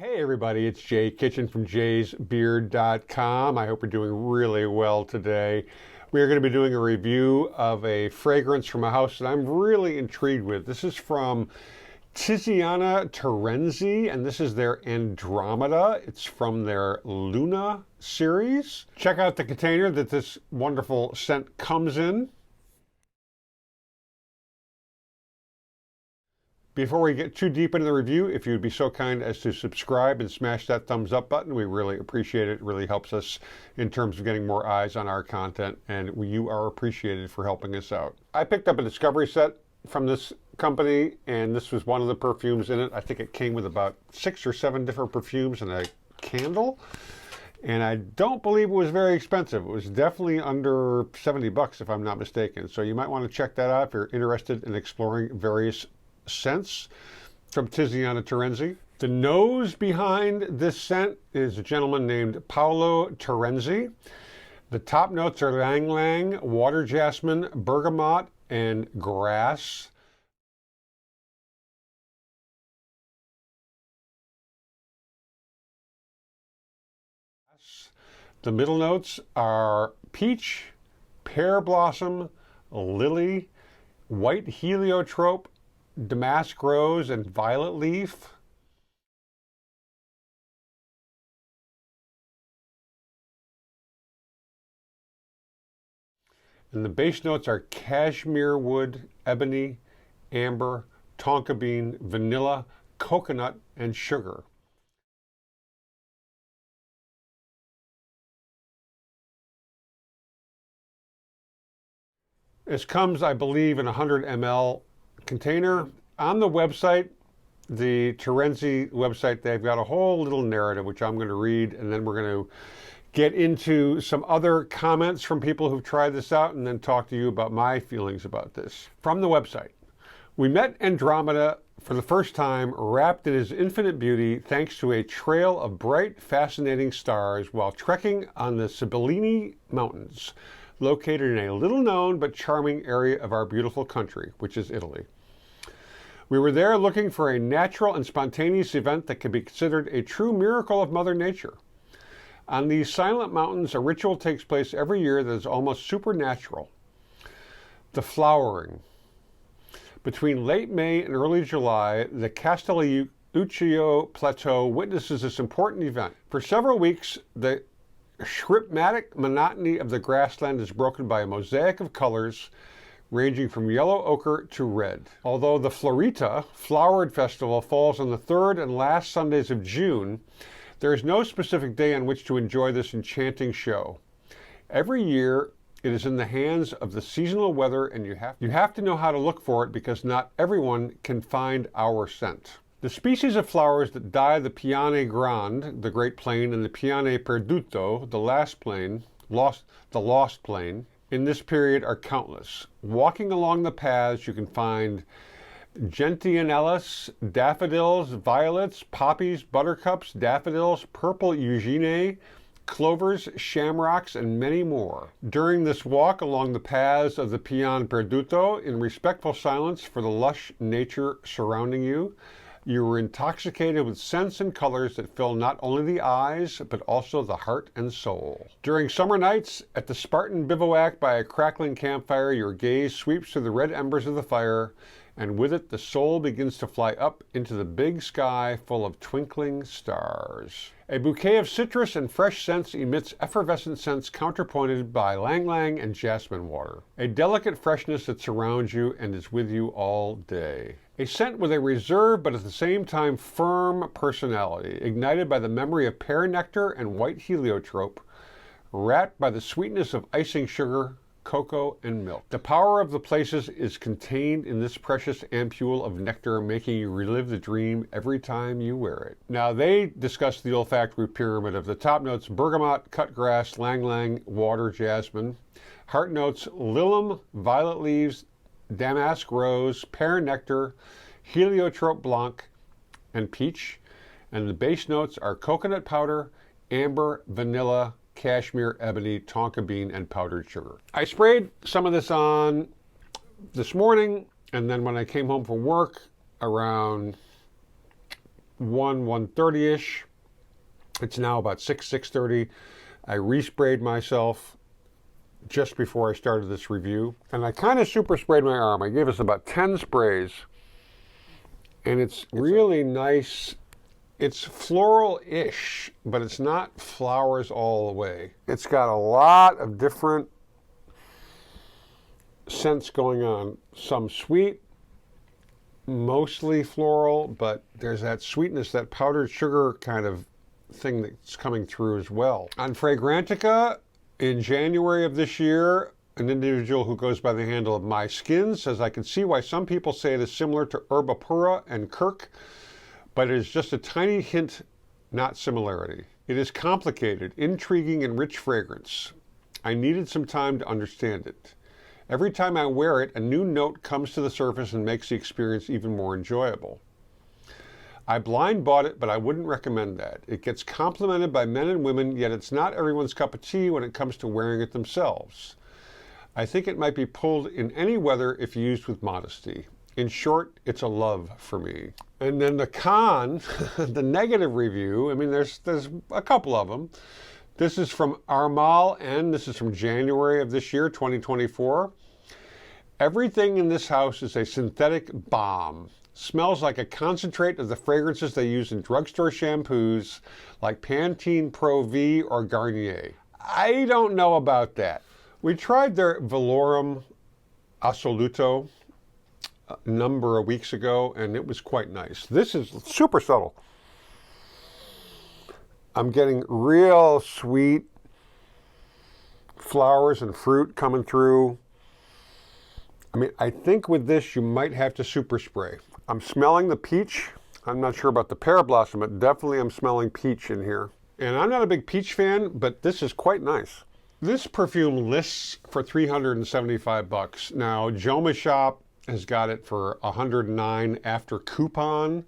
Hey everybody, it's Jay Kitchen from jaysbeard.com. I hope you're doing really well today. We are going to be doing a review of a fragrance from a house that I'm really intrigued with. This is from Tiziana Terenzi, and this is their Andromeda. It's from their Luna series. Check out the container that this wonderful scent comes in. Before we get too deep into the review, if you would be so kind as to subscribe and smash that thumbs up button, we really appreciate it. It really helps us in terms of getting more eyes on our content, and you are appreciated for helping us out. I picked up a discovery set from this company, and this was one of the perfumes in it. I think it came with about 6 or 7 different perfumes and a candle, and I don't believe it was very expensive. It was definitely under 70 bucks if I'm not mistaken, so you might want to check that out if you're interested in exploring various scents from Tiziana Terenzi. The nose behind this scent is a gentleman named Paolo Terenzi. The top notes are Ylang-Ylang, water jasmine, bergamot, and grass. The middle notes are peach, pear blossom, lily, white heliotrope, damask rose, and violet leaf. And the base notes are cashmere wood, ebony, amber, tonka bean, vanilla, coconut, and sugar. This comes, I believe, in a 100 ml container. On the website, the Terenzi website, they've got a whole little narrative which I'm going to read, and then we're going to get into some other comments from people who've tried this out and then talk to you about my feelings about this. From the website, we met Andromeda for the first time wrapped in his infinite beauty thanks to a trail of bright, fascinating stars while trekking on the Sibillini Mountains, located in a little-known but charming area of our beautiful country, which is Italy. We were there looking for a natural and spontaneous event that could be considered a true miracle of Mother Nature. On these silent mountains, a ritual takes place every year that is almost supernatural. The flowering. Between late May and early July, the Castelluccio plateau witnesses this important event. For several weeks, the chromatic monotony of the grassland is broken by a mosaic of colors ranging from yellow ochre to red. Although the Florita Flowered Festival falls on the 3rd and last Sundays of June, there is no specific day on which to enjoy this enchanting show. Every year, it is in the hands of the seasonal weather, and you have to know how to look for it because not everyone can find our scent. The species of flowers that dye the Piane Grande, the Great Plain, and the Piane Perduto, the Lost Plain, in this period are countless. Walking along the paths, you can find gentianellas, daffodils, violets, poppies, buttercups, daffodils, purple eugenie, clovers, shamrocks, and many more. During this walk along the paths of the Piane Perduto, in respectful silence for the lush nature surrounding you, you were intoxicated with scents and colors that fill not only the eyes, but also the heart and soul. During summer nights, at the Spartan bivouac by a crackling campfire, your gaze sweeps through the red embers of the fire, and with it the soul begins to fly up into the big sky full of twinkling stars. A bouquet of citrus and fresh scents emits effervescent scents counterpointed by Ylang-Ylang and jasmine water. A delicate freshness that surrounds you and is with you all day. A scent with a reserved but at the same time firm personality, ignited by the memory of pear nectar and white heliotrope, wrapped by the sweetness of icing sugar, cocoa, and milk. The power of the places is contained in this precious ampule of nectar, making you relive the dream every time you wear it. Now, they discuss the olfactory pyramid of the top notes: bergamot, cut grass, Ylang-Ylang, water jasmine. Heart notes: lilium, violet leaves, damask rose, pear nectar, heliotrope blanc, and peach. And the base notes are coconut powder, amber, vanilla, cashmere, ebony, tonka bean, and powdered sugar. I sprayed some of this on this morning, and then when I came home from work around 1:30ish. It's now about 6:30. I resprayed myself just before I started this review. And I kind of super sprayed my arm. I gave us about 10 sprays. And it's really nice. It's floral-ish, but it's not flowers all the way. It's got a lot of different scents going on. Some sweet, mostly floral, but there's that sweetness, that powdered sugar kind of thing that's coming through as well. On Fragrantica, in January of this year, an individual who goes by the handle of My Skin says, I can see why some people say it is similar to Herba Pura and Kirk, but it is just a tiny hint, not similarity. It is complicated, intriguing, and rich fragrance. I needed some time to understand it. Every time I wear it, a new note comes to the surface and makes the experience even more enjoyable. I blind bought it, but I wouldn't recommend that. It gets complimented by men and women, yet it's not everyone's cup of tea when it comes to wearing it themselves. I think it might be pulled in any weather if used with modesty. In short, it's a love for me. And then the con, the negative review, I mean, there's a couple of them. This is from Armal, and this is from January of this year, 2024. Everything in this house is a synthetic bomb. Smells like a concentrate of the fragrances they use in drugstore shampoos like Pantene Pro V or Garnier. I don't know about that. We tried their Velorum Assoluto a number of weeks ago, and it was quite nice. This is super subtle. I'm getting real sweet flowers and fruit coming through. I mean, I think with this, you might have to super spray. I'm smelling the peach. I'm not sure about the pear blossom, but definitely I'm smelling peach in here. And I'm not a big peach fan, but this is quite nice. This perfume lists for $375. Now, Joma Shop has got it for $109 after coupon.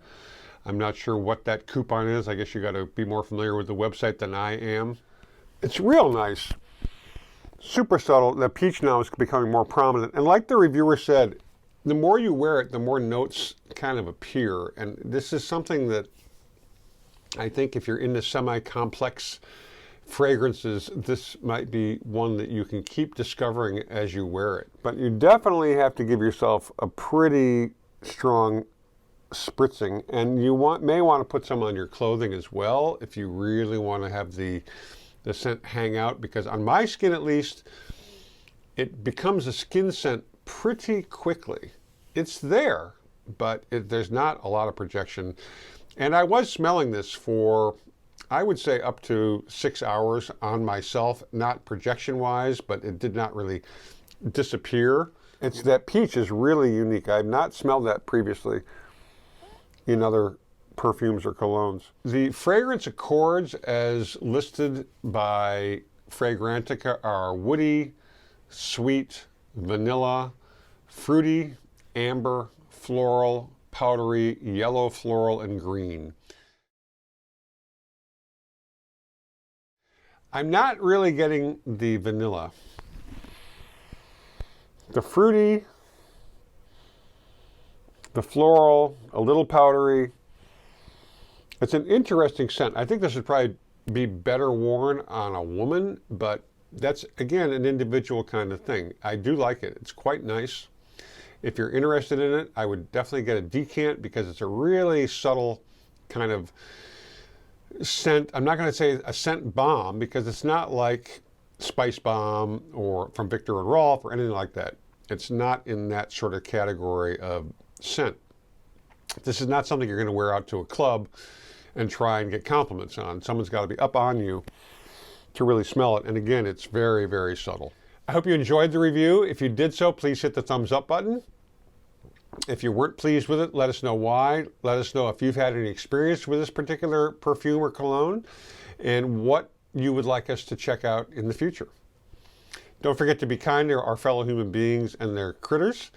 I'm not sure what that coupon is. I guess you got to be more familiar with the website than I am. It's real nice. Super subtle. The peach now is becoming more prominent. And like the reviewer said, the more you wear it, the more notes kind of appear. And this is something that I think if you're into semi-complex fragrances, this might be one that you can keep discovering as you wear it. But you definitely have to give yourself a pretty strong spritzing, and you may want to put some on your clothing as well if you really want to have the scent hang out, because on my skin at least, it becomes a skin scent pretty quickly. It's there, but there's not a lot of projection. And I was smelling this for, I would say, up to 6 hours on myself, not projection-wise, but it did not really disappear. It's that peach is really unique. I've not smelled that previously in other perfumes or colognes. The fragrance accords as listed by Fragrantica are woody, sweet, vanilla, fruity, amber, floral, powdery, yellow floral, and green. I'm not really getting the vanilla. The fruity, the floral, a little powdery. It's an interesting scent. I think this would probably be better worn on a woman, but that's, again, an individual kind of thing. I do like it. It's quite nice. If you're interested in it, I would definitely get a decant because it's a really subtle kind of scent. I'm not going to say a scent bomb because it's not like Spice Bomb or from Viktor and Rolf or anything like that. It's not in that sort of category of scent. This is not something you're going to wear out to a club and try and get compliments on. Someone's got to be up on you to really smell it. And again, it's very, very subtle. I hope you enjoyed the review. If you did so, please hit the thumbs up button. If you weren't pleased with it, let us know why. Let us know if you've had any experience with this particular perfume or cologne and what you would like us to check out in the future. Don't forget to be kind to our fellow human beings and their critters.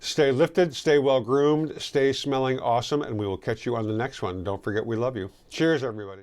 Stay lifted, stay well groomed, stay smelling awesome, and we will catch you on the next one. Don't forget we love you. Cheers, everybody.